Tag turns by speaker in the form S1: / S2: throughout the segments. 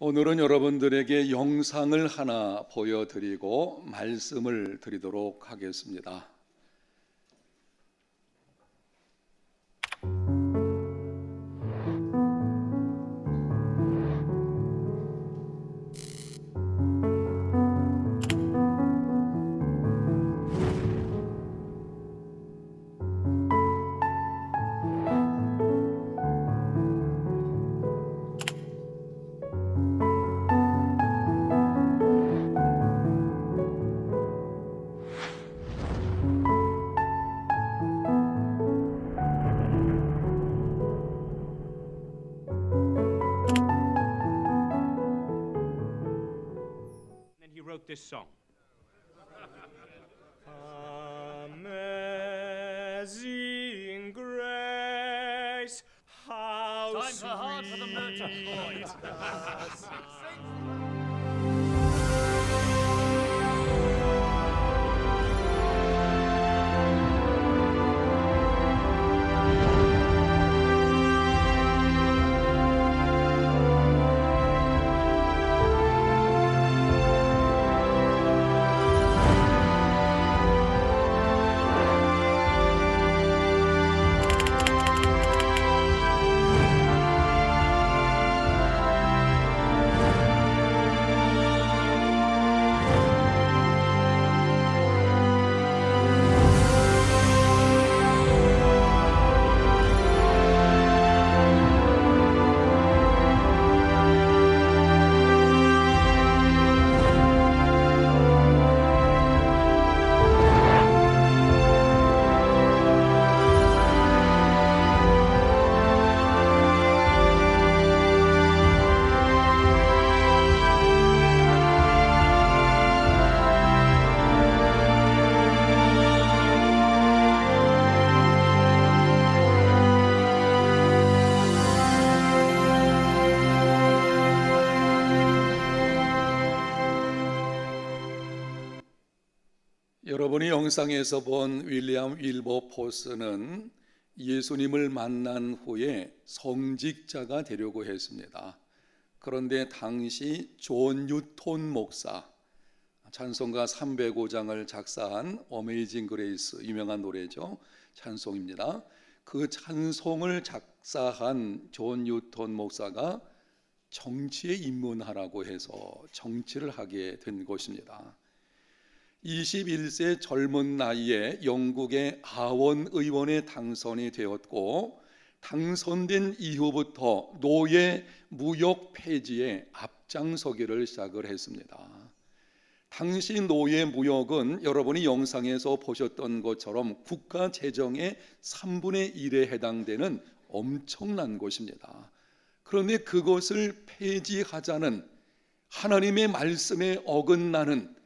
S1: 오늘은 여러분들에게 영상을 하나 보여드리고 말씀을 드리도록 하겠습니다.
S2: Wrote this song. Amazing grace, how
S3: Time for Heart for the Merchant Boys. 여러분이 영상에서 본 윌리엄 윌버포스는 예수님을 만난 후에 성직자가 되려고 했습니다. 그런데 당시 존 뉴턴 목사, 찬송가 305장을 작사한 어메이징 그레이스, 유명한 노래죠. 찬송입니다. 그 찬송을 작사한 존 뉴턴 목사가 정치에 입문하라고 해서 정치를 하게 된 것입니다. 21세 젊은 나이에 영국의 하원 의원에 당선이 되었고, 당선된 이후부터 노예 무역 폐지에 앞장서기를 시작을 했습니다. 당시 노예 무역은 여러분이 영상에서 보셨던 것처럼 국가 재정의 3분의 1에 해당되는 엄청난 것입니다. 그런데 그것을 폐지하자는 하나님의 말씀에 어긋나는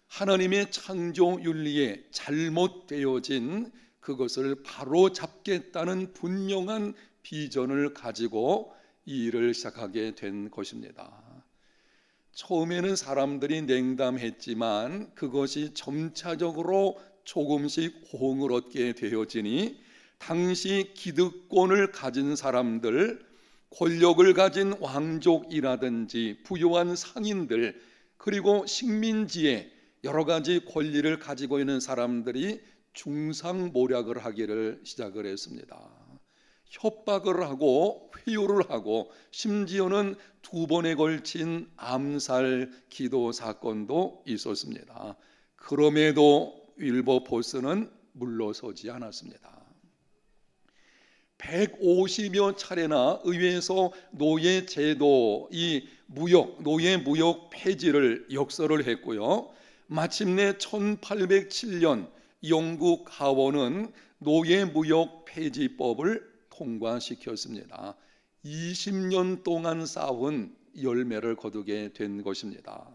S3: 하나님의 창조 윤리에 잘못되어진 그것을 바로 잡겠다는 분명한 비전을 가지고 이 일을 시작하게 된 것입니다. 처음에는 사람들이 냉담했지만 그것이 점차적으로 조금씩 호응을 얻게 되어지니 당시 기득권을 가진 사람들, 권력을 가진 왕족이라든지 부유한 상인들, 그리고 식민지에 여러 가지 권리를 가지고 있는 사람들이 중상모략을 하기를 시작을 했습니다. 협박을 하고 회유를 하고 심지어는 2번에 걸친 암살 기도 사건도 있었습니다. 그럼에도 윌버포스는 물러서지 않았습니다. 150여 차례나 의회에서 노예 제도, 노예 무역 폐지를 역설을 했고요. 마침내 1807년 영국 하원은 노예 무역 폐지법을 통과시켰습니다. 20년 동안 쌓은 열매를 거두게 된 것입니다.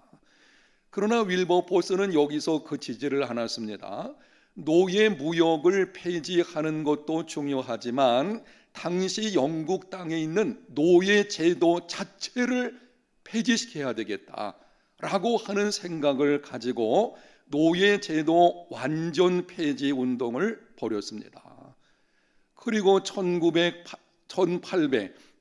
S3: 그러나 윌버포스는 여기서 그치지를 않았습니다. 노예 무역을 폐지하는 것도 중요하지만 당시 영국 땅에 있는 노예 제도 자체를 폐지시켜야 되겠다라고 하는 생각을 가지고 노예 제도 완전 폐지 운동을 벌였습니다. 그리고 1800,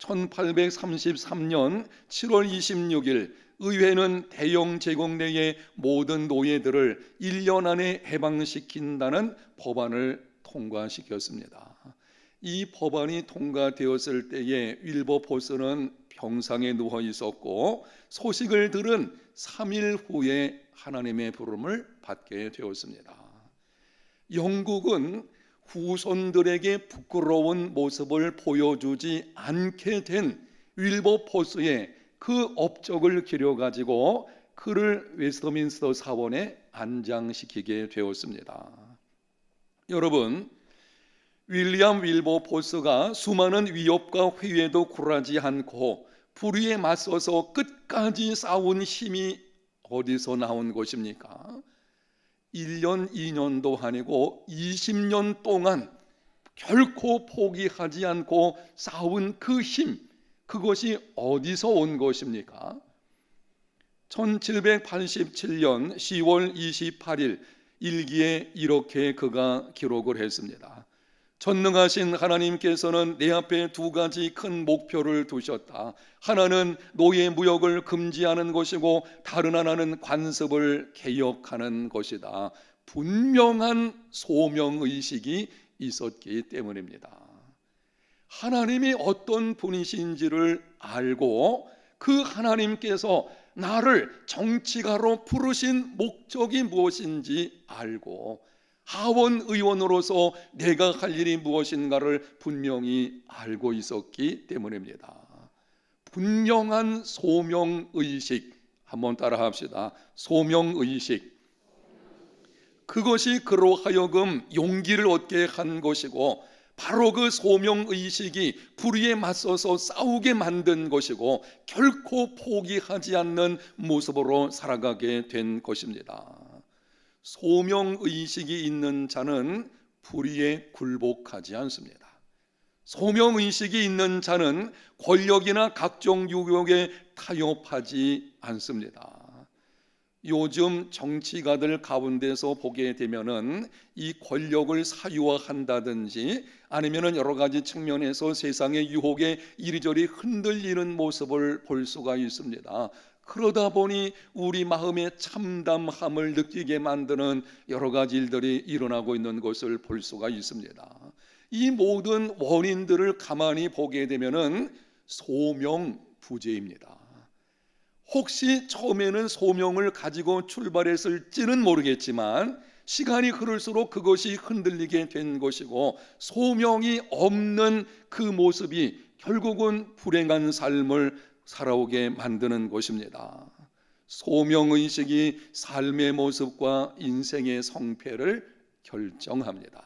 S3: 1833년 7월 26일 의회는 대영 제국 내의 모든 노예들을 1년 안에 해방시킨다는 법안을 통과시켰습니다. 이 법안이 통과되었을 때에 윌버포스는 병상에 누워 있었고 소식을 들은 3일 후에 하나님의 부름을 받게 되었습니다. 영국은 후손들에게 부끄러운 모습을 보여주지 않게 된 윌버포스의 그 업적을 기려가지고 그를 웨스트민스터 사원에 안장시키게 되었습니다. 여러분, 윌리엄 윌버포스가 수많은 위협과 회유에도 굴하지 않고 불의에 맞서서 끝까지 싸운 힘이 어디서 나온 것입니까? 1년, 2년도 아니고 20년 동안 결코 포기하지 않고 싸운 그 힘, 그것이 어디서 온 것입니까? 1787년 10월 28일 일기에 이렇게 그가 기록을 했습니다. 전능하신 하나님께서는 내 앞에 두 가지 큰 목표를 두셨다. 하나는 노예 무역을 금지하는 것이고 다른 하나는 관습을 개혁하는 것이다. 분명한 소명의식이 있었기 때문입니다. 하나님이 어떤 분이신지를 알고 그 하나님께서 나를 정치가로 부르신 목적이 무엇인지 알고 하원 의원으로서 내가 할 일이 무엇인가를 분명히 알고 있었기 때문입니다. 분명한 소명의식, 한번 따라합시다. 소명의식. 그것이 그로 하여금 용기를 얻게 한 것이고 바로 그 소명의식이 불의에 맞서서 싸우게 만든 것이고 결코 포기하지 않는 모습으로 살아가게 된 것입니다. 소명의식이 있는 자는 불의에 굴복하지 않습니다. 소명의식이 있는 자는 권력이나 각종 유혹에 타협하지 않습니다. 요즘 정치가들 가운데서 보게 되면은 이 권력을 사유화한다든지 아니면은 여러 가지 측면에서 세상의 유혹에 이리저리 흔들리는 모습을 볼 수가 있습니다. 그러다 보니 우리 마음의 참담함을 느끼게 만드는 여러 가지 일들이 일어나고 있는 것을 볼 수가 있습니다. 이 모든 원인들을 가만히 보게 되면은 소명부재입니다. 혹시 처음에는 소명을 가지고 출발했을지는 모르겠지만 시간이 흐를수록 그것이 흔들리게 된 것이고 소명이 없는 그 모습이 결국은 불행한 삶을 살아오게 만드는 것입니다. 소명의식이 삶의 모습과 인생의 성패를 결정합니다.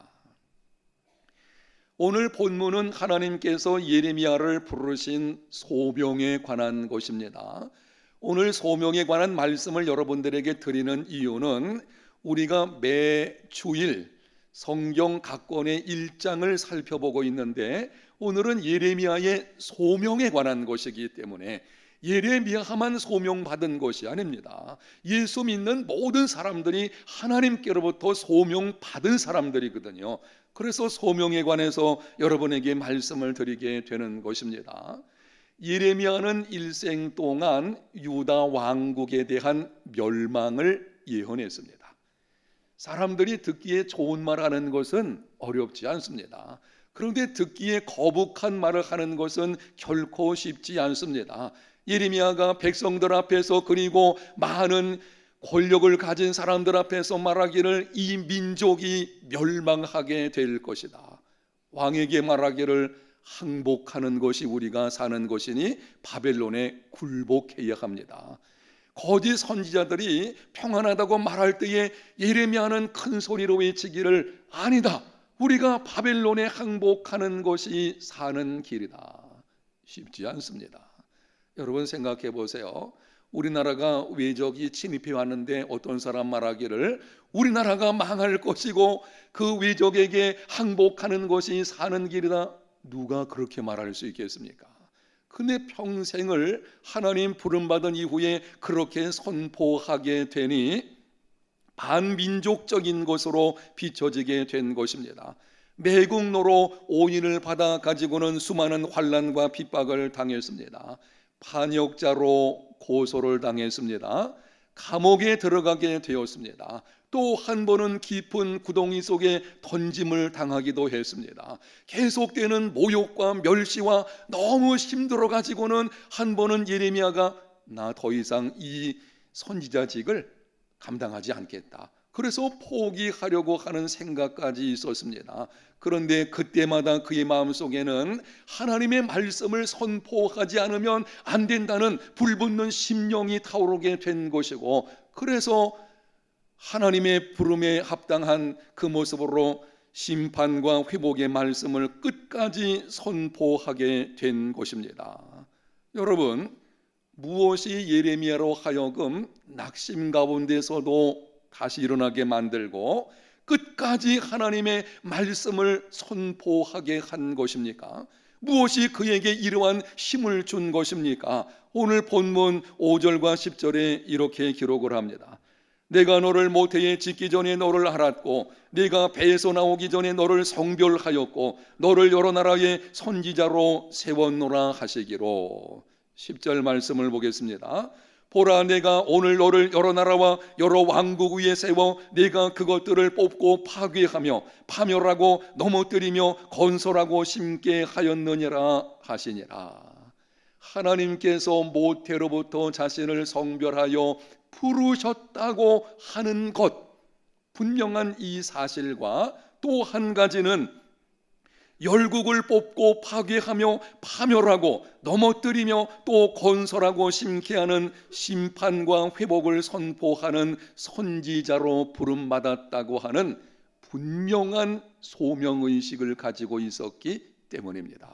S3: 오늘 본문은 하나님께서 예레미야를 부르신 소명에 관한 것입니다. 오늘 소명에 관한 말씀을 여러분들에게 드리는 이유는 우리가 매 주일 성경 각 권의 1장을 살펴보고 있는데 오늘은 예레미야의 소명에 관한 것이기 때문에 예레미야만 소명받은 것이 아닙니다. 예수 믿는 모든 사람들이 하나님께로부터 소명받은 사람들이거든요. 그래서 소명에 관해서 여러분에게 말씀을 드리게 되는 것입니다. 예레미야는 일생 동안 유다 왕국에 대한 멸망을 예언했습니다. 사람들이 듣기에 좋은 말 하는 것은 어렵지 않습니다. 그런데 듣기에 거북한 말을 하는 것은 결코 쉽지 않습니다. 예레미야가 백성들 앞에서 그리고 많은 권력을 가진 사람들 앞에서 말하기를 이 민족이 멸망하게 될 것이다. 왕에게 말하기를 항복하는 것이 우리가 사는 것이니 바벨론에 굴복해야 합니다. 거짓 선지자들이 평안하다고 말할 때에 예레미야는 큰 소리로 외치기를 아니다. 우리가 바벨론에 항복하는 것이 사는 길이다. 쉽지 않습니다. 여러분 생각해 보세요. 우리나라가 외적이 침입해 왔는데 어떤 사람 말하기를 우리나라가 망할 것이고 그 외적에게 항복하는 것이 사는 길이다. 누가 그렇게 말할 수 있겠습니까? 근데 평생을 하나님 부름받은 이후에 그렇게 선포하게 되니 반민족적인 것으로 비춰지게 된 것입니다. 매국노로 오인을 받아 가지고는 수많은 환난과 핍박을 당했습니다. 반역자로 고소를 당했습니다. 감옥에 들어가게 되었습니다. 또 한 번은 깊은 구덩이 속에 던짐을 당하기도 했습니다. 계속되는 모욕과 멸시와 너무 힘들어 가지고는 한 번은 예레미야가 나 더 이상 이 선지자직을 감당하지 않겠다. 그래서 포기하려고 하는 생각까지 있었습니다. 그런데 그때마다 그의 마음속에는 하나님의 말씀을 선포하지 않으면 안 된다는 불붙는 심령이 타오르게 된 것이고, 그래서 하나님의 부름에 합당한 그 모습으로 심판과 회복의 말씀을 끝까지 선포하게 된 것입니다. 여러분, 무엇이 예레미야로 하여금 낙심 가운데서도 다시 일어나게 만들고 끝까지 하나님의 말씀을 선포하게 한 것입니까? 무엇이 그에게 이러한 힘을 준 것입니까? 오늘 본문 5절과 10절에 이렇게 기록을 합니다. 내가 너를 모태에 짓기 전에 너를 알았고 네가 배에서 나오기 전에 너를 성별하였고 너를 여러 나라의 선지자로 세웠노라 하시기로. 10절 말씀을 보겠습니다. 보라, 내가 오늘 너를 여러 나라와 여러 왕국 위에 세워 네가 그것들을 뽑고 파괴하며 파멸하고 넘어뜨리며 건설하고 심게 하였느니라 하시니라. 하나님께서 모태로부터 자신을 성별하여 부르셨다고 하는 것, 분명한 이 사실과 또 한 가지는 열국을 뽑고 파괴하며 파멸하고 넘어뜨리며 또 건설하고 심게 하는 심판과 회복을 선포하는 선지자로 부름받았다고 하는 분명한 소명의식을 가지고 있었기 때문입니다.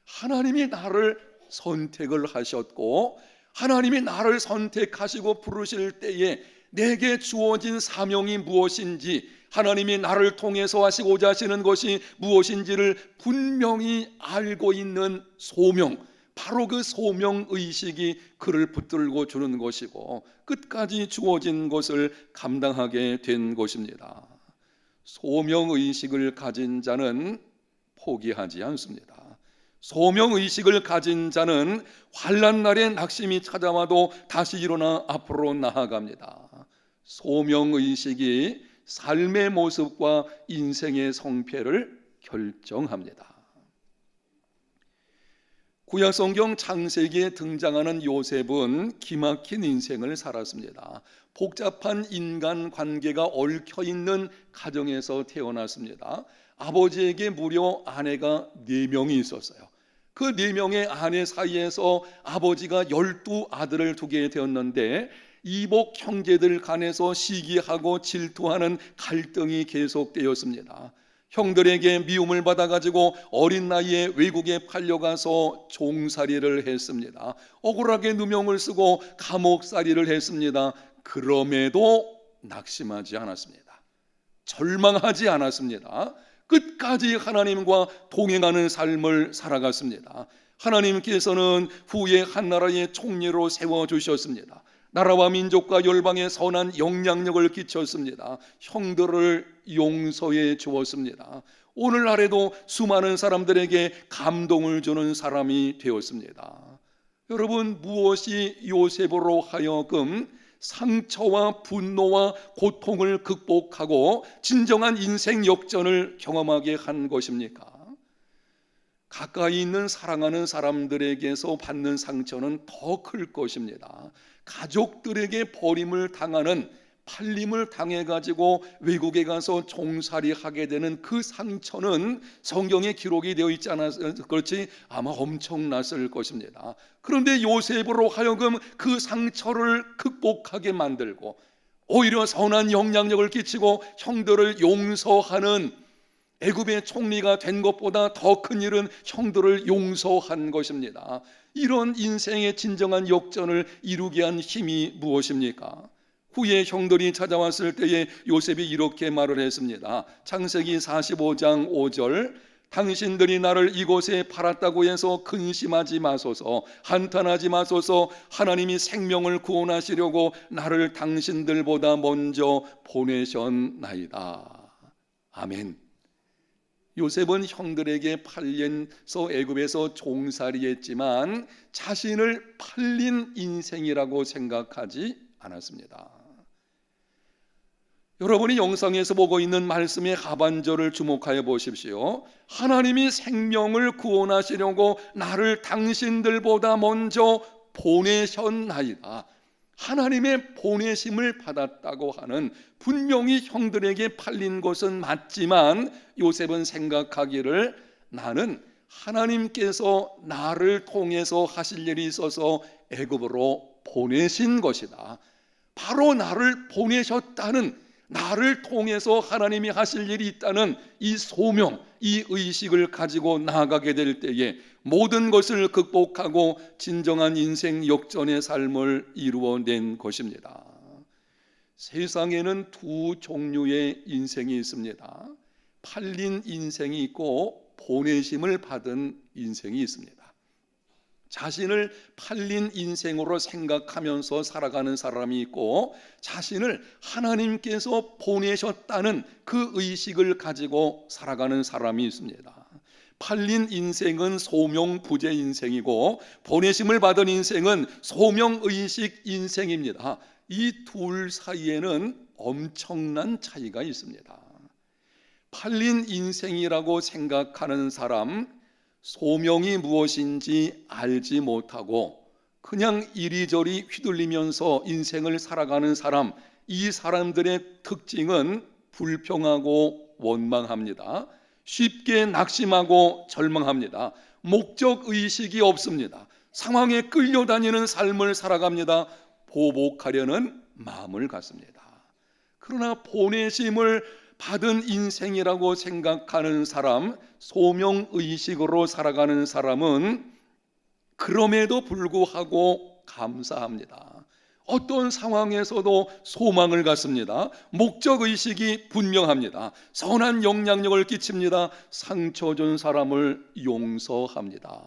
S3: 하나님이 나를 선택을 하셨고 하나님이 나를 선택하시고 부르실 때에 내게 주어진 사명이 무엇인지, 하나님이 나를 통해서 하시고자 하시는 것이 무엇인지를 분명히 알고 있는 소명, 바로 그 소명의식이 그를 붙들고 주는 것이고 끝까지 주어진 것을 감당하게 된 것입니다. 소명의식을 가진 자는 포기하지 않습니다. 소명의식을 가진 자는 환난 날에 낙심이 찾아와도 다시 일어나 앞으로 나아갑니다. 소명의식이 삶의 모습과 인생의 성패를 결정합니다. 구약성경 창세기에 등장하는 요셉은 기막힌 인생을 살았습니다. 복잡한 인간관계가 얽혀있는 가정에서 태어났습니다. 아버지에게 무려 아내가 4명이 있었어요. 그 4명의 아내 사이에서 아버지가 12아들을 두게 되었는데 이복 형제들 간에서 시기하고 질투하는 갈등이 계속되었습니다. 형들에게 미움을 받아가지고 어린 나이에 외국에 팔려가서 종살이를 했습니다. 억울하게 누명을 쓰고 감옥살이를 했습니다. 그럼에도 낙심하지 않았습니다. 절망하지 않았습니다. 끝까지 하나님과 동행하는 삶을 살아갔습니다. 하나님께서는 후에 한 나라의 총리로 세워주셨습니다. 나라와 민족과 열방에 선한 영향력을 끼쳤습니다. 형들을 용서해 주었습니다. 오늘날에도 수많은 사람들에게 감동을 주는 사람이 되었습니다. 여러분, 무엇이 요셉으로 하여금 상처와 분노와 고통을 극복하고 진정한 인생 역전을 경험하게 한 것입니까? 가까이 있는 사랑하는 사람들에게서 받는 상처는 더 클 것입니다. 가족들에게 버림을 당하는, 팔림을 당해가지고 외국에 가서 종살이 하게 되는 그 상처는 성경에 기록이 되어 있지 않아서 그렇지 아마 엄청났을 것입니다. 그런데 요셉으로 하여금 그 상처를 극복하게 만들고 오히려 선한 영향력을 끼치고 형들을 용서하는, 애굽의 총리가 된 것보다 더 큰 일은 형들을 용서한 것입니다. 이런 인생의 진정한 역전을 이루게 한 힘이 무엇입니까? 후에 형들이 찾아왔을 때에 요셉이 이렇게 말을 했습니다. 창세기 45장 5절, 당신들이 나를 이곳에 팔았다고 해서 근심하지 마소서, 한탄하지 마소서. 하나님이 생명을 구원하시려고 나를 당신들보다 먼저 보내셨나이다. 아멘. 요셉은 형들에게 팔려서 애굽에서 종살이했지만 자신을 팔린 인생이라고 생각하지 않았습니다. 여러분이 영상에서 보고 있는 말씀의 하반절을 주목하여 보십시오. 하나님이 생명을 구원하시려고 나를 당신들보다 먼저 보내셨나이다. 하나님의 보내심을 받았다고 하는, 분명히 형들에게 팔린 것은 맞지만 요셉은 생각하기를 나는 하나님께서 나를 통해서 하실 일이 있어서 애굽으로 보내신 것이다. 바로 나를 보내셨다는, 나를 통해서 하나님이 하실 일이 있다는 이 소명, 이 의식을 가지고 나아가게 될 때에 모든 것을 극복하고 진정한 인생 역전의 삶을 이루어낸 것입니다. 세상에는 두 종류의 인생이 있습니다. 팔린 인생이 있고 보내심을 받은 인생이 있습니다. 자신을 팔린 인생으로 생각하면서 살아가는 사람이 있고, 자신을 하나님께서 보내셨다는 그 의식을 가지고 살아가는 사람이 있습니다. 팔린 인생은 소명부재 인생이고, 보내심을 받은 인생은 소명의식 인생입니다. 이 둘 사이에는 엄청난 차이가 있습니다. 팔린 인생이라고 생각하는 사람, 소명이 무엇인지 알지 못하고 그냥 이리저리 휘둘리면서 인생을 살아가는 사람, 이 사람들의 특징은 불평하고 원망합니다. 쉽게 낙심하고 절망합니다. 목적의식이 없습니다. 상황에 끌려다니는 삶을 살아갑니다. 보복하려는 마음을 갖습니다. 그러나 보내심을 받은 인생이라고 생각하는 사람, 소명의식으로 살아가는 사람은 그럼에도 불구하고 감사합니다. 어떤 상황에서도 소망을 갖습니다. 목적의식이 분명합니다. 선한 영향력을 끼칩니다. 상처 준 사람을 용서합니다.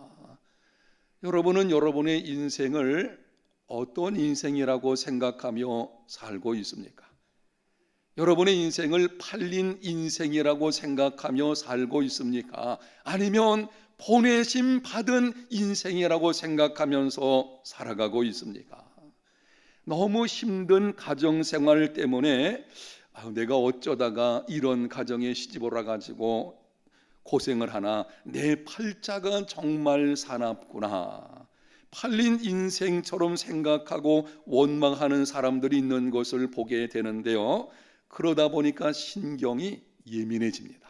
S3: 여러분은 여러분의 인생을 어떤 인생이라고 생각하며 살고 있습니까? 여러분의 인생을 팔린 인생이라고 생각하며 살고 있습니까? 아니면 보내심 받은 인생이라고 생각하면서 살아가고 있습니까? 너무 힘든 가정생활 때문에 내가 어쩌다가 이런 가정에 시집을 와가지고 고생을 하나, 내 팔자가 정말 사납구나, 팔린 인생처럼 생각하고 원망하는 사람들이 있는 것을 보게 되는데요, 그러다 보니까 신경이 예민해집니다.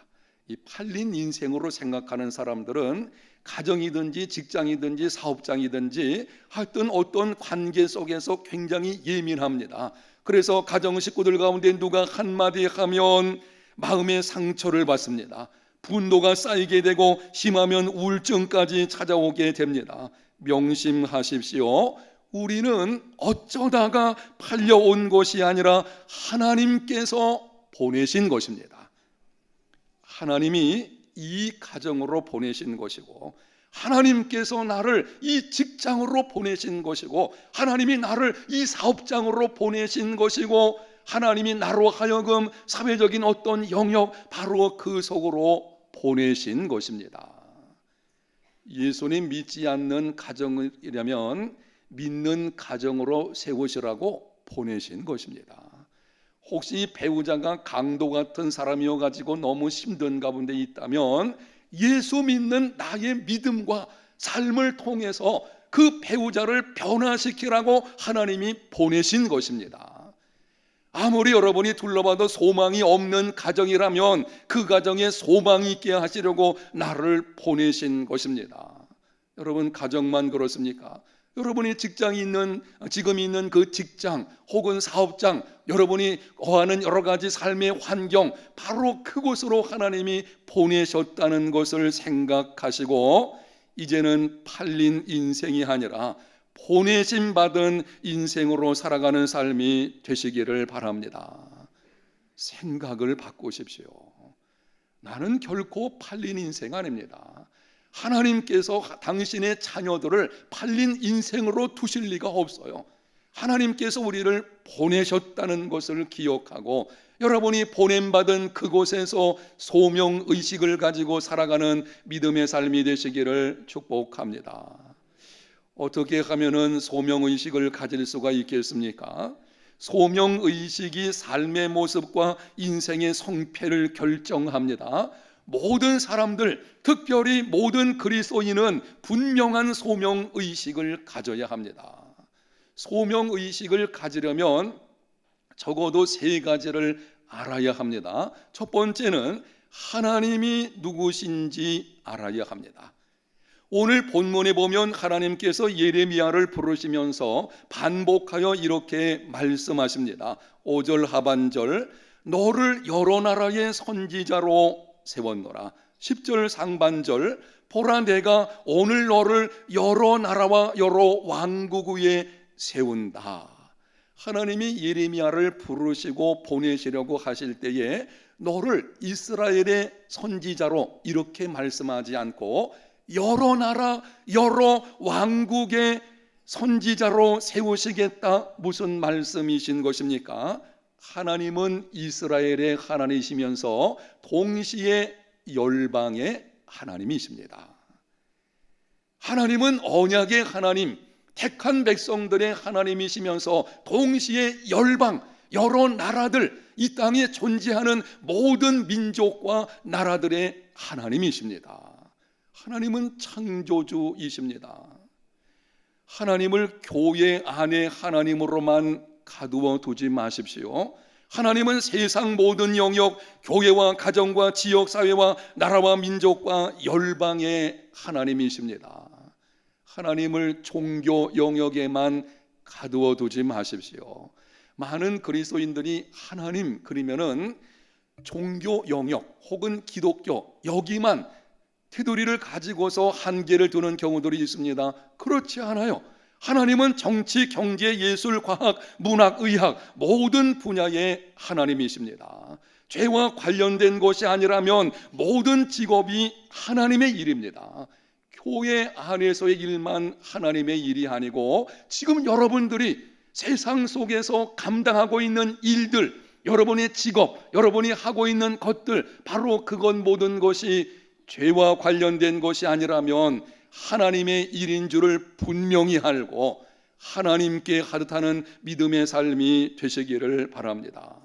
S3: 이 팔린 인생으로 생각하는 사람들은 가정이든지 직장이든지 사업장이든지 하여튼 어떤 관계 속에서 굉장히 예민합니다. 그래서 가정 식구들 가운데 누가 한마디 하면 마음의 상처를 받습니다. 분노가 쌓이게 되고 심하면 우울증까지 찾아오게 됩니다. 명심하십시오. 우리는 어쩌다가 팔려온 것이 아니라 하나님께서 보내신 것입니다. 하나님이 이 가정으로 보내신 것이고, 하나님께서 나를 이 직장으로 보내신 것이고, 하나님이 나를 이 사업장으로 보내신 것이고, 하나님이 나로 하여금 사회적인 어떤 영역, 바로 그 속으로 보내신 것입니다. 예수님 믿지 않는 가정이라면 믿는 가정으로 세우시라고 보내신 것입니다. 혹시 배우자가 강도 같은 사람이어 가지고 너무 힘든 가운데 있다면 예수 믿는 나의 믿음과 삶을 통해서 그 배우자를 변화시키라고 하나님이 보내신 것입니다. 아무리 여러분이 둘러봐도 소망이 없는 가정이라면 그 가정에 소망이 있게 하시려고 나를 보내신 것입니다. 여러분, 가정만 그렇습니까? 여러분이 직장이 있는, 지금 있는 그 직장 혹은 사업장, 여러분이 거하는 여러 가지 삶의 환경, 바로 그곳으로 하나님이 보내셨다는 것을 생각하시고, 이제는 팔린 인생이 아니라 보내심 받은 인생으로 살아가는 삶이 되시기를 바랍니다. 생각을 바꾸십시오. 나는 결코 팔린 인생 아닙니다. 하나님께서 당신의 자녀들을 팔린 인생으로 두실 리가 없어요. 하나님께서 우리를 보내셨다는 것을 기억하고 여러분이 보냄받은 그곳에서 소명의식을 가지고 살아가는 믿음의 삶이 되시기를 축복합니다. 어떻게 하면은 소명의식을 가질 수가 있겠습니까? 소명의식이 삶의 모습과 인생의 성패를 결정합니다. 모든 사람들, 특별히 모든 그리스도인은 분명한 소명의식을 가져야 합니다. 소명의식을 가지려면 적어도 세 가지를 알아야 합니다. 첫 번째는 하나님이 누구신지 알아야 합니다. 오늘 본문에 보면 하나님께서 예레미야를 부르시면서 반복하여 이렇게 말씀하십니다. 5절 하반절, 너를 여러 나라의 선지자로 세웠노라. 10절 상반절, 보라 내가 오늘 너를 여러 나라와 여러 왕국 위에 세운다. 하나님이 예레미야를 부르시고 보내시려고 하실 때에 너를 이스라엘의 선지자로 이렇게 말씀하지 않고 여러 나라 여러 왕국의 선지자로 세우시겠다. 무슨 말씀이신 것입니까? 하나님은 이스라엘의 하나님이시면서 동시에 열방의 하나님이십니다. 하나님은 언약의 하나님, 택한 백성들의 하나님이시면서 동시에 열방, 여러 나라들, 이 땅에 존재하는 모든 민족과 나라들의 하나님이십니다. 하나님은 창조주이십니다. 하나님을 교회 안에 하나님으로만 가두어 두지 마십시오. 하나님은 세상 모든 영역, 교회와 가정과 지역사회와 나라와 민족과 열방의 하나님이십니다. 하나님을 종교 영역에만 가두어 두지 마십시오. 많은 그리스도인들이 하나님 그러면은 종교 영역 혹은 기독교 여기만 테두리를 가지고서 한계를 두는 경우들이 있습니다. 그렇지 않아요. 하나님은 정치, 경제, 예술, 과학, 문학, 의학 모든 분야의 하나님이십니다. 죄와 관련된 것이 아니라면 모든 직업이 하나님의 일입니다. 교회 안에서의 일만 하나님의 일이 아니고 지금 여러분들이 세상 속에서 감당하고 있는 일들, 여러분의 직업, 여러분이 하고 있는 것들, 바로 그것 모든 것이 죄와 관련된 것이 아니라면 하나님의 일인 줄을 분명히 알고 하나님께 하듯하는 믿음의 삶이 되시기를 바랍니다.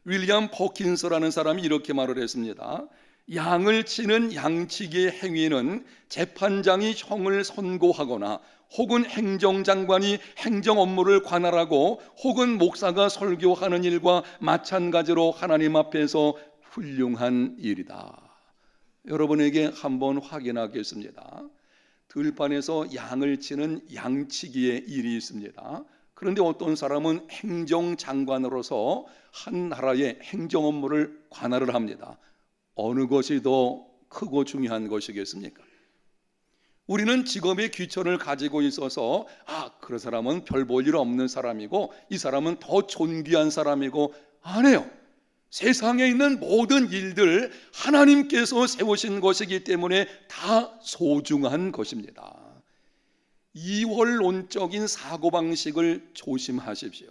S3: 윌리엄 포킨스라는 사람이 이렇게 말을 했습니다. 양을 치는 양치기의 행위는 재판장이 형을 선고하거나 혹은 행정장관이 행정 업무를 관할하고 혹은 목사가 설교하는 일과 마찬가지로 하나님 앞에서 훌륭한 일이다. 여러분에게 한번 확인하겠습니다. 들판에서 양을 치는 양치기의 일이 있습니다. 그런데 어떤 사람은 행정장관으로서 한 나라의 행정 업무를 관할을 합니다. 어느 것이 더 크고 중요한 것이겠습니까? 우리는 직업의 귀천을 가지고 있어서 그 사람은 별 볼 일 없는 사람이고 이 사람은 더 존귀한 사람이고 아니에요. 세상에 있는 모든 일들 하나님께서 세우신 것이기 때문에 다 소중한 것입니다. 이원론적인 사고방식을 조심하십시오.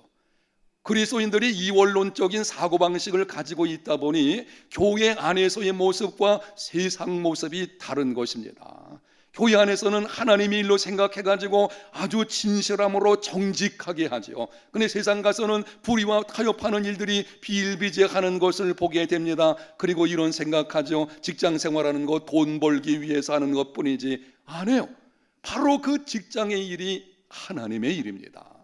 S3: 그리스도인들이 이원론적인 사고방식을 가지고 있다 보니 교회 안에서의 모습과 세상 모습이 다른 것입니다. 교회 안에서는 하나님의 일로 생각해가지고 아주 진실함으로 정직하게 하죠. 그런데 세상 가서는 불의와 타협하는 일들이 비일비재하는 것을 보게 됩니다. 그리고 이런 생각하죠. 직장 생활하는 것, 돈 벌기 위해서 하는 것뿐이지 아니에요. 바로 그 직장의 일이 하나님의 일입니다.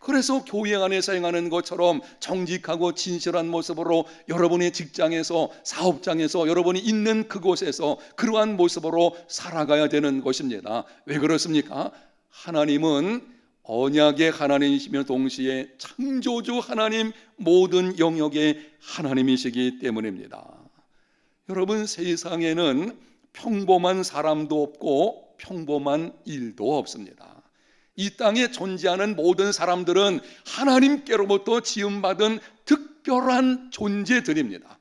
S3: 그래서 교회 안에서 행하는 것처럼 정직하고 진실한 모습으로 여러분의 직장에서 사업장에서 여러분이 있는 그곳에서 그러한 모습으로 살아가야 되는 것입니다. 왜 그렇습니까? 하나님은 언약의 하나님이시며 동시에 창조주 하나님 모든 영역의 하나님이시기 때문입니다. 여러분 세상에는 평범한 사람도 없고 평범한 일도 없습니다. 이 땅에 존재하는 모든 사람들은 하나님께로부터 지음받은 특별한 존재들입니다.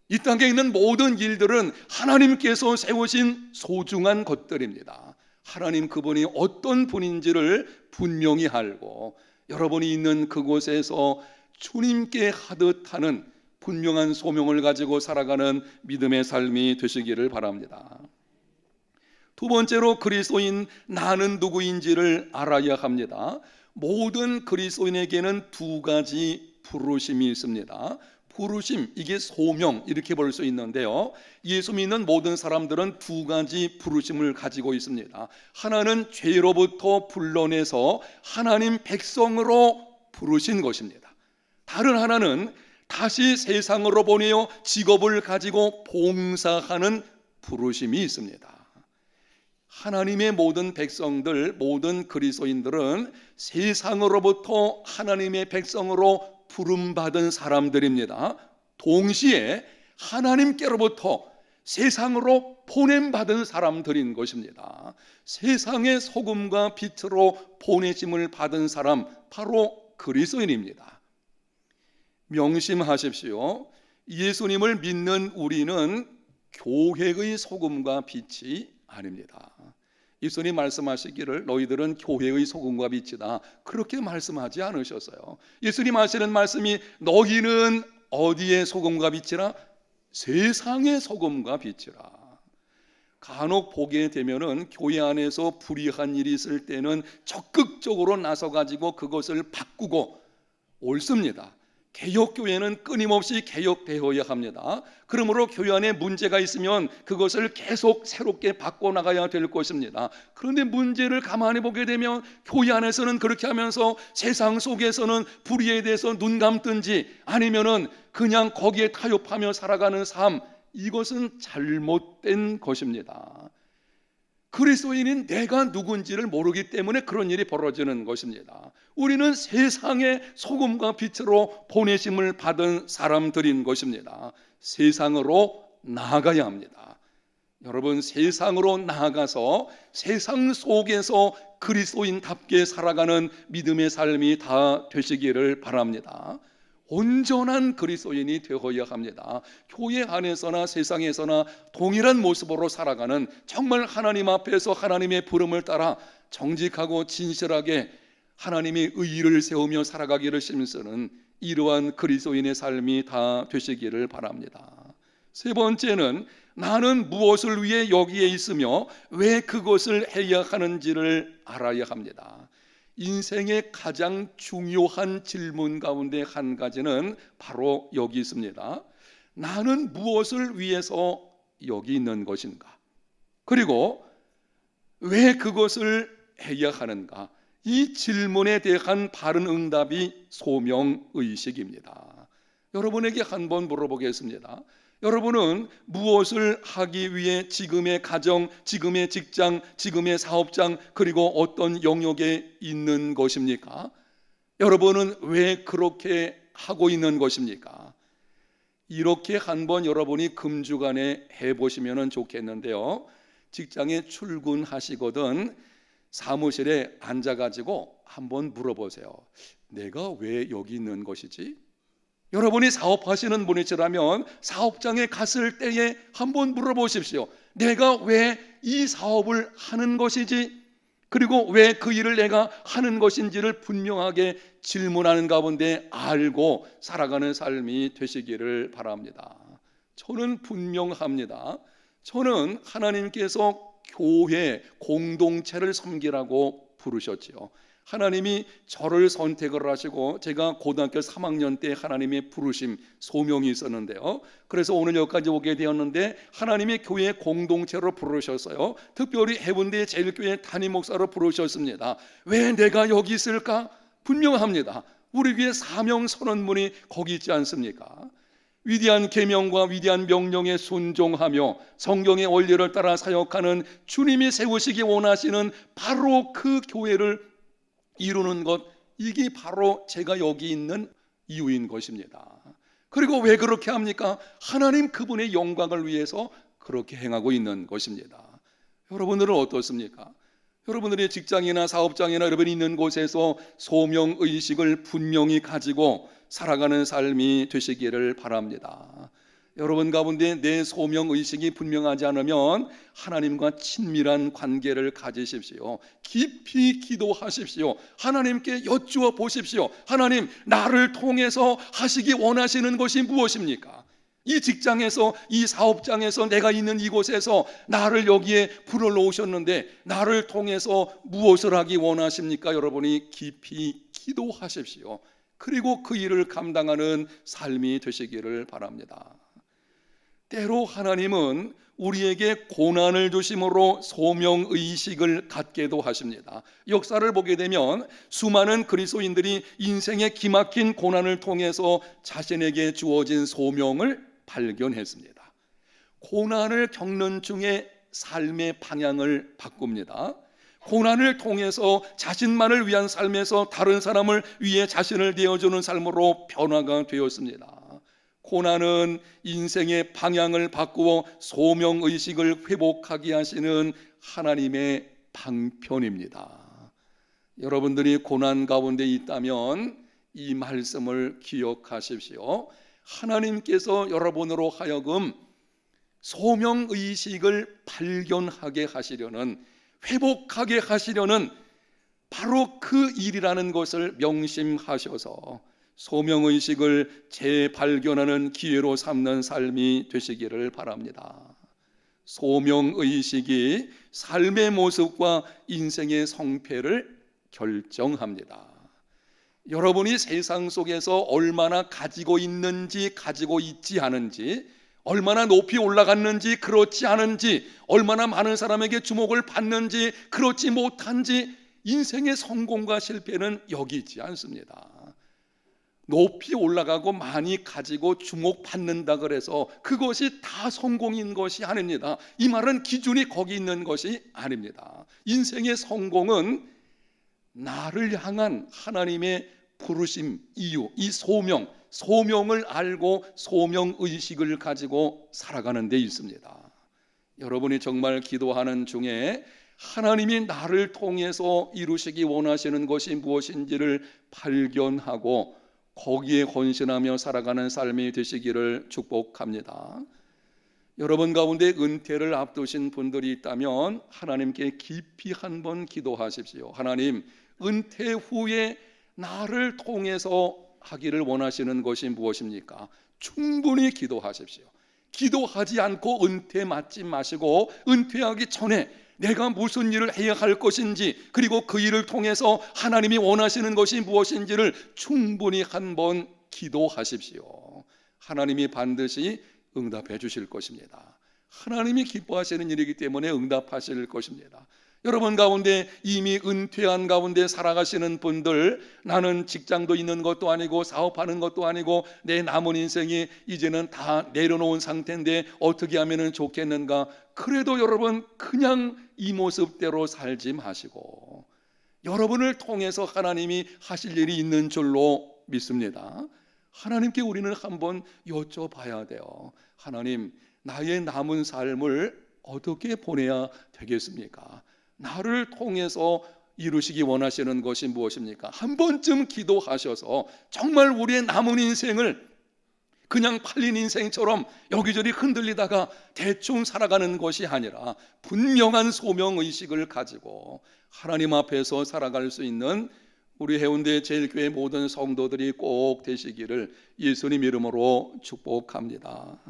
S3: 이 땅에 있는 모든 일들은 하나님께서 세우신 소중한 것들입니다. 하나님 그분이 어떤 분인지를 분명히 알고 여러분이 있는 그곳에서 주님께 하듯 하는 분명한 소명을 가지고 살아가는 믿음의 삶이 되시기를 바랍니다. 두 번째로 그리스도인 나는 누구인지를 알아야 합니다. 모든 그리스도인에게는 두 가지 부르심이 있습니다. 부르심, 이게 소명 이렇게 볼 수 있는데요. 예수 믿는 모든 사람들은 두 가지 부르심을 가지고 있습니다. 하나는 죄로부터 불러내서 하나님 백성으로 부르신 것입니다. 다른 하나는 다시 세상으로 보내어 직업을 가지고 봉사하는 부르심이 있습니다. 하나님의 모든 백성들, 모든 그리스도인들은 세상으로부터 하나님의 백성으로 부름받은 사람들입니다. 동시에 하나님께로부터 세상으로 보냄받은 사람들인 것입니다. 세상의 소금과 빛으로 보내심을 받은 사람, 바로 그리스도인입니다. 명심하십시오. 예수님을 믿는 우리는 교회의 소금과 빛이 아닙니다. 예수님 말씀하시기를 너희들은 교회의 소금과 빛이다, 그렇게 말씀하지 않으셨어요. 예수님 하시는 말씀이 너희는 어디의 소금과 빛이라? 세상의 소금과 빛이라. 간혹 보게 되면은 교회 안에서 불의한 일이 있을 때는 적극적으로 나서 가지고 그것을 바꾸고 옳습니다. 개혁교회는 끊임없이 개혁되어야 합니다. 그러므로 교회 안에 문제가 있으면 그것을 계속 새롭게 바꿔나가야 될 것입니다. 그런데 문제를 가만히 보게 되면 교회 안에서는 그렇게 하면서 세상 속에서는 불의에 대해서 눈 감든지 아니면은 그냥 거기에 타협하며 살아가는 삶, 이것은 잘못된 것입니다. 그리스도인인 내가 누군지를 모르기 때문에 그런 일이 벌어지는 것입니다. 우리는 세상의 소금과 빛으로 보내심을 받은 사람들인 것입니다. 세상으로 나아가야 합니다. 여러분, 세상으로 나아가서 세상 속에서 그리스도인답게 살아가는 믿음의 삶이 다 되시기를 바랍니다. 온전한 그리스도인이 되어야 합니다. 교회 안에서나 세상에서나 동일한 모습으로 살아가는, 정말 하나님 앞에서 하나님의 부름을 따라 정직하고 진실하게 하나님의 의의를 세우며 살아가기를 힘쓰는 이러한 그리스도인의 삶이 다 되시기를 바랍니다. 세 번째는 나는 무엇을 위해 여기에 있으며 왜 그것을 해야 하는지를 알아야 합니다. 인생의 가장 중요한 질문 가운데 한 가지는 바로 여기 있습니다. 나는 무엇을 위해서 여기 있는 것인가? 그리고 왜 그것을 해야 하는가? 이 질문에 대한 바른 응답이 소명의식입니다. 여러분에게 한번 물어보겠습니다. 여러분은 무엇을 하기 위해 지금의 가정, 지금의 직장, 지금의 사업장, 그리고 어떤 영역에 있는 것입니까? 여러분은 왜 그렇게 하고 있는 것입니까? 이렇게 한번 여러분이 금주간에 해보시면 좋겠는데요. 직장에 출근하시거든 사무실에 앉아가지고 한번 물어보세요. 내가 왜 여기 있는 것이지? 여러분이 사업하시는 분이시라면 사업장에 갔을 때에 한번 물어보십시오. 내가 왜 이 사업을 하는 것이지? 그리고 왜 그 일을 내가 하는 것인지를 분명하게 질문하는 가운데 알고 살아가는 삶이 되시기를 바랍니다. 저는 분명합니다. 저는 하나님께서 교회 공동체를 섬기라고 부르셨지요. 하나님이 저를 선택을 하시고 제가 고등학교 3학년 때 하나님의 부르심, 소명이 있었는데요. 그래서 오늘 여기까지 오게 되었는데 하나님의 교회 공동체로 부르셨어요. 특별히 해운대 제일교회 담임 목사로 부르셨습니다. 왜 내가 여기 있을까? 분명합니다. 우리 교회 사명 선언문이 거기 있지 않습니까? 위대한 계명과 위대한 명령에 순종하며 성경의 원리를 따라 사역하는 주님이 세우시기 원하시는 바로 그 교회를 이루는 것, 이게 바로 제가 여기 있는 이유인 것입니다. 그리고 왜 그렇게 합니까? 하나님 그분의 영광을 위해서 그렇게 행하고 있는 것입니다. 여러분들은 어떻습니까? 여러분들의 직장이나 사업장이나 여러분이 있는 곳에서 소명의식을 분명히 가지고 살아가는 삶이 되시기를 바랍니다. 여러분 가운데 내 소명 의식이 분명하지 않으면 하나님과 친밀한 관계를 가지십시오. 깊이 기도하십시오. 하나님께 여쭈어 보십시오. 하나님, 나를 통해서 하시기 원하시는 것이 무엇입니까? 이 직장에서, 이 사업장에서, 내가 있는 이곳에서 나를 여기에 불러놓으셨는데 나를 통해서 무엇을 하기 원하십니까? 여러분이 깊이 기도하십시오. 그리고 그 일을 감당하는 삶이 되시기를 바랍니다. 때로 하나님은 우리에게 고난을 주심으로 소명의식을 갖게도 하십니다. 역사를 보게 되면 수많은 그리스도인들이 인생의 기막힌 고난을 통해서 자신에게 주어진 소명을 발견했습니다. 고난을 겪는 중에 삶의 방향을 바꿉니다. 고난을 통해서 자신만을 위한 삶에서 다른 사람을 위해 자신을 내어주는 삶으로 변화가 되었습니다. 고난은 인생의 방향을 바꾸어 소명의식을 회복하게 하시는 하나님의 방편입니다. 여러분들이 고난 가운데 있다면 이 말씀을 기억하십시오. 하나님께서 여러분으로 하여금 소명의식을 발견하게 하시려는, 회복하게 하시려는 바로 그 일이라는 것을 명심하셔서 소명의식을 재발견하는 기회로 삼는 삶이 되시기를 바랍니다. 소명의식이 삶의 모습과 인생의 성패를 결정합니다. 여러분이 세상 속에서 얼마나 가지고 있는지, 가지고 있지 않은지, 얼마나 높이 올라갔는지, 그렇지 않은지, 얼마나 많은 사람에게 주목을 받는지, 그렇지 못한지, 인생의 성공과 실패는 여기 있지 않습니다. 높이 올라가고 많이 가지고 주목받는다 그래서 그것이 다 성공인 것이 아닙니다. 이 말은 기준이 거기 있는 것이 아닙니다. 인생의 성공은 나를 향한 하나님의 부르심, 이유, 이 소명을 알고 소명의식을 가지고 살아가는 데 있습니다. 여러분이 정말 기도하는 중에 하나님이 나를 통해서 이루시기 원하시는 것이 무엇인지를 발견하고 거기에 헌신하며 살아가는 삶이 되시기를 축복합니다. 여러분 가운데 은퇴를 앞두신 분들이 있다면 하나님께 깊이 한번 기도하십시오. 하나님, 은퇴 후에 나를 통해서 하기를 원하시는 것이 무엇입니까? 충분히 기도하십시오. 기도하지 않고 은퇴 맞지 마시고 은퇴하기 전에 내가 무슨 일을 해야 할 것인지, 그리고 그 일을 통해서 하나님이 원하시는 것이 무엇인지를 충분히 한번 기도하십시오. 하나님이 반드시 응답해 주실 것입니다. 하나님이 기뻐하시는 일이기 때문에 응답하실 것입니다. 여러분 가운데 이미 은퇴한 가운데 살아가시는 분들, 나는 직장도 있는 것도 아니고 사업하는 것도 아니고 내 남은 인생이 이제는 다 내려놓은 상태인데 어떻게 하면 좋겠는가? 그래도 여러분 그냥 이 모습대로 살지 마시고 여러분을 통해서 하나님이 하실 일이 있는 줄로 믿습니다. 하나님께 우리는 한번 여쭤봐야 돼요. 하나님, 나의 남은 삶을 어떻게 보내야 되겠습니까? 나를 통해서 이루시기 원하시는 것이 무엇입니까? 한 번쯤 기도하셔서 정말 우리의 남은 인생을 그냥 팔린 인생처럼 여기저기 흔들리다가 대충 살아가는 것이 아니라 분명한 소명의식을 가지고 하나님 앞에서 살아갈 수 있는 우리 해운대 제일교회 모든 성도들이 꼭 되시기를 예수님 이름으로 축복합니다.